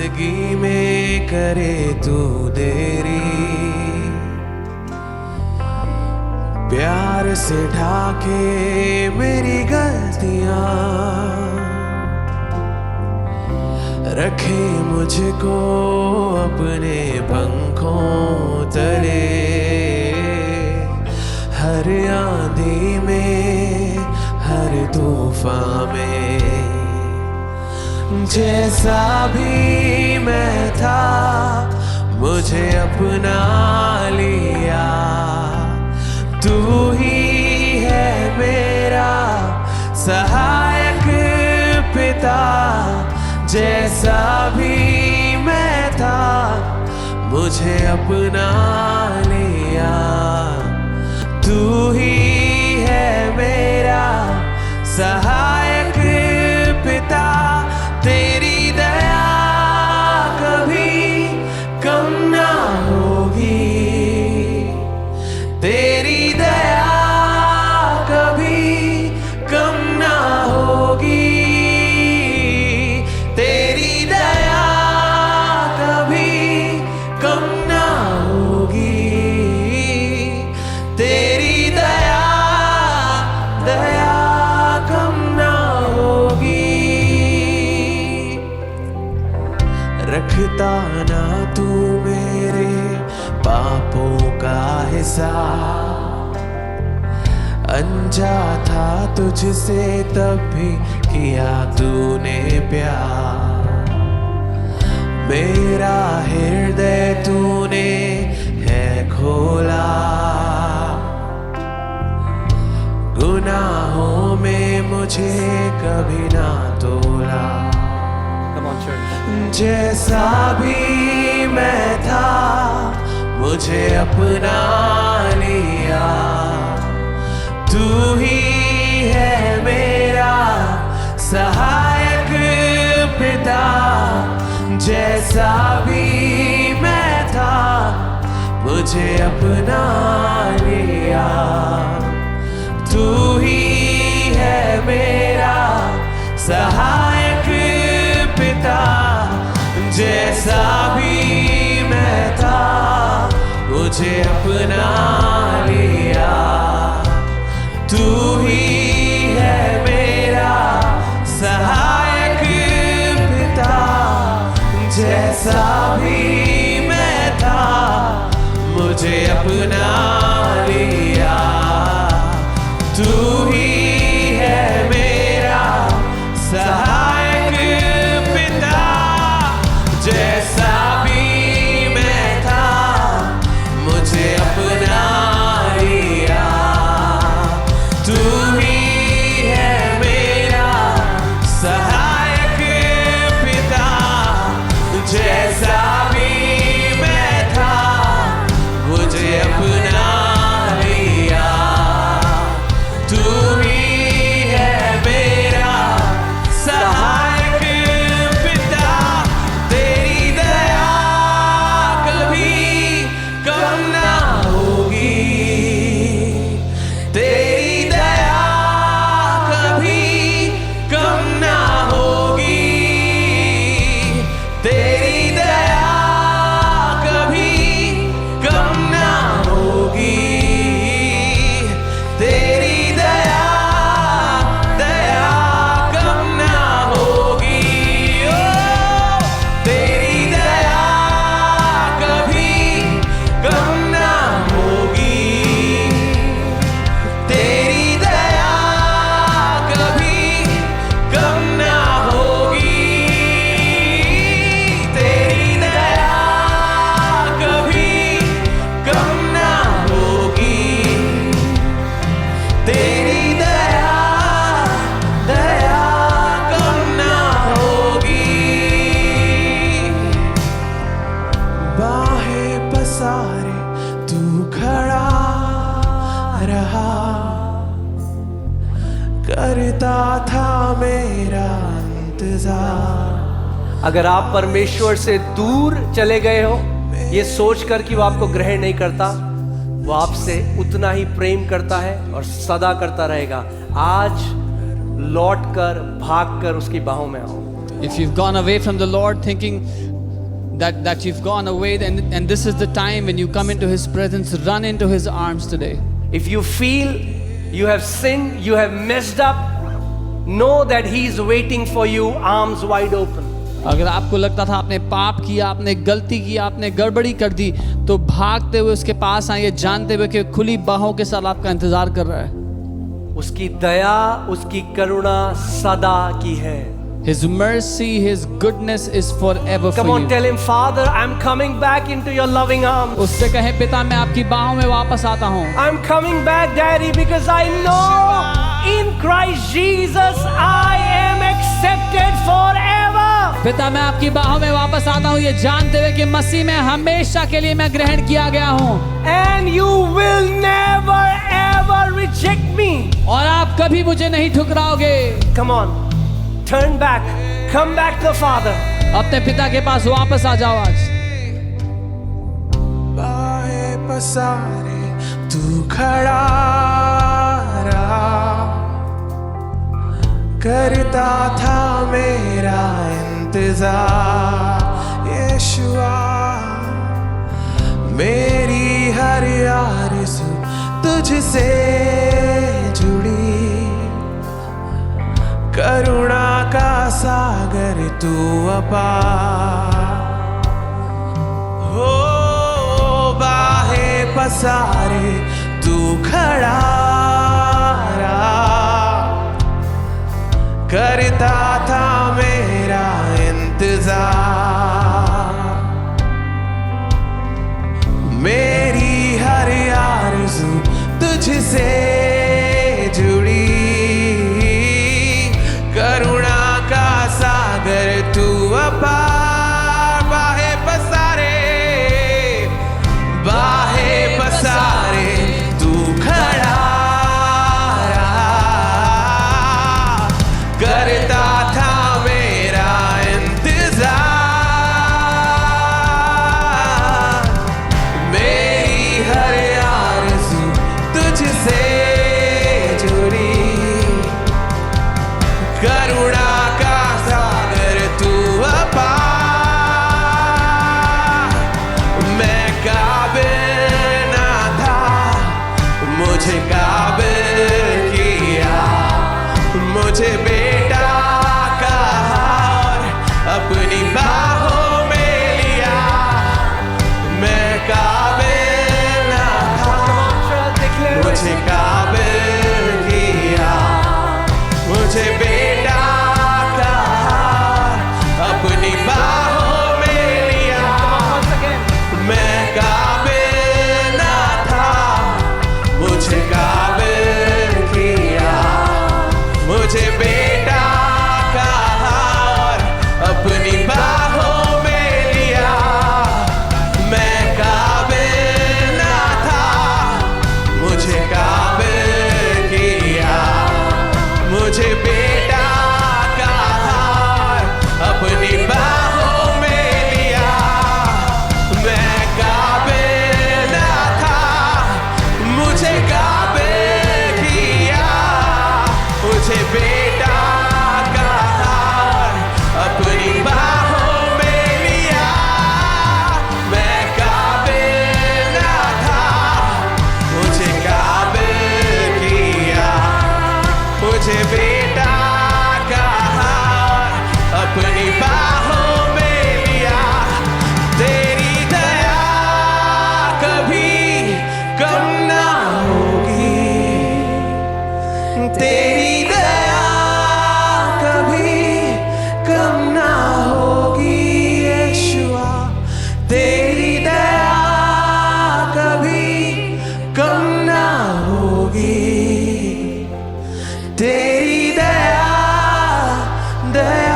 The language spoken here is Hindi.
पासगी में करे तू देरी, प्यार से ढाके मेरी गलतियां, रखे मुझको अपने पंखों तले, हर आंधी में हर तूफान में। जैसा भी मैं था मुझे अपना लिया, तू ही है मेरा सहायक पिता। जैसा भी मैं था मुझे अपना लिया, तू ही है मेरा सहायक पिता। तेरी दया कभी कम ना होगी, तेरी दया कभी कम ना होगी, तेरी दया कभी कम ना होगी, तेरी दया दया कम ना होगी। रखता ना तू मेरे पापों का हिसाब, अनजा था तुझसे तब भी किया तूने प्यार। मेरा हृदय तूने है खोला, गुनाहों में मुझे कभी ना तोला। जैसा भी मैं था मुझे अपना लिया, तू ही है मेरा सहायक पिता। जैसा भी मैं था मुझे अपना लिया, तू ही है मेरा सहायक पिता। जैसा भी मैं था मुझे अपना लिया, तू ही है मेरा सहायक पिता। जैसा भी मैं था मुझे अपना लिया, तू ही है मेरा सहायक पिता। जैसा भी मैं था मुझे अपना लिया, तू ही है मेरा सहायक पिता। जैसा भी मैं था मुझे अपना लिया, तू ही है मेरा सहायक पिता। तेरी दया कभी कम ना होगी, तेरी दया कभी कम ना होगी, तेरी दया कभी कम ना होगी, तेरी दया दया कम ना होगी। ओ तेरी दया कभी कम ना होगी, तेरी दया कभी कम ना होगी, तेरी दया कभी कम ना होगी, तेरी दया दया कम ना होगी। बाहें पसारे तू खड़ा रहा, करता था मेरा इंतजार। अगर आप परमेश्वर से दूर चले गए हो ये सोचकर कि वो आपको ग्रहण नहीं करता, वो आपसे उतना ही प्रेम करता है और सदा करता रहेगा। आज लौट कर भाग कर उसकी बाहों में आओ। If you've gone away from the Lord thinking that you've gone away, and this is the time when you come into His presence, run into His arms today. If you feel you have sinned, you have messed up, know that He is waiting for you, arms wide open. अगर आपको लगता था आपने पाप किया, आपने गलती की, आपने गड़बड़ी कर दी, तो भागते हुए उसके पास आइए, जानते हुए कि खुली बाहों के साथ आपका इंतजार कर रहा है. उसकी दया, उसकी करुणा सदा की है. His mercy, His goodness is forever Come for on, you. tell Him, Father, I'm coming back into your loving arms. उससे कहें, पिता मैं आपकी बाहों में वापस आता हूँ. I'm coming back, Daddy, because I know in Christ Jesus I am accepted forever. पिता मैं आपकी बाहों में वापस आता हूँ, ये जानते हुए कि मसीह में हमेशा के लिए मैं ग्रहण किया गया हूँ. And you will never ever reject me. और आप कभी मुझे नहीं ठुकराओगे. Come on, turn back, come back to the Father. अपने पिता के पास वापस आ जाओ आज. बाहें पसारे तू खड़ा रहा, करता था मेरा इंतजार. यीशुआ, मेरी हर आरज़ू तुझसे जुड़ी, करुणा का सागर तू अपार. हो बाहें पसारे तू खड़ा रहा, करता था मेरा इंतजार. मेरी हर आरज़ू तुझसे जुड़ी, करुणा का सागर तू अपार. बाहें पसारे, बाहें पसारे तू खड़ा रहा, करता था मेरा इंतजार. मेरी हर आरज़ू तुझसे जुड़ी, करुणा का सागर तू अपार. मैं काबिल ना था, मुझे काबिल किया, मुझे बेटा कहा और अपनी बाहों में लिया. मैं काबिल ना था, मुझे काबिल किया, मुझे बेटा कहा, अपनी बाहों में लिया. मैं काबिल ना था, मुझे काबिल किया, मुझे बेटा कहा और अपनी बाहों में लिया. मैं काबिल ना था, मुझे काबिल किया, मुझे बेटा कहा और अपनी बाहों में लिया. मैं काबिल ना था, मुझे काबिल किया, मुझे बेटा कहा और अपनी बाहों में लिया. मैं काबिल ना था, मुझे काबिल किया, मुझे बेटा कहा और अपनी बाहों में लिया. तेरी दया कभी कम ना होगी, तेरी दया कभी कम ना होगी. यीशुआ, तेरी दया कभी कम ना होगी. तेरी दया, दया